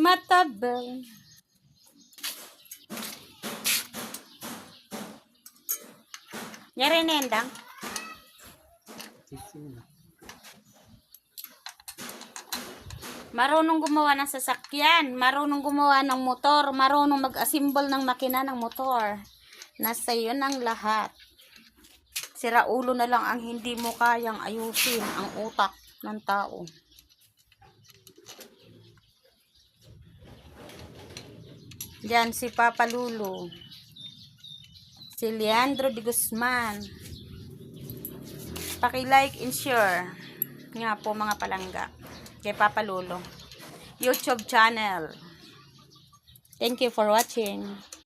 matabang. Nyari na yan, Dang. Marunong gumawa ng sasakyan, marunong gumawa ng motor, marunong mag-assemble ng makina ng motor. Nasa iyo ang lahat. Sira ulo na lang ang hindi mo kayang ayusin ang utak ng tao. Diyan si Papa Lulu. Si Leandro de Guzman. Paki-like and share. Nga po mga palangga. Kay Papa Lulu. YouTube channel. Thank you for watching.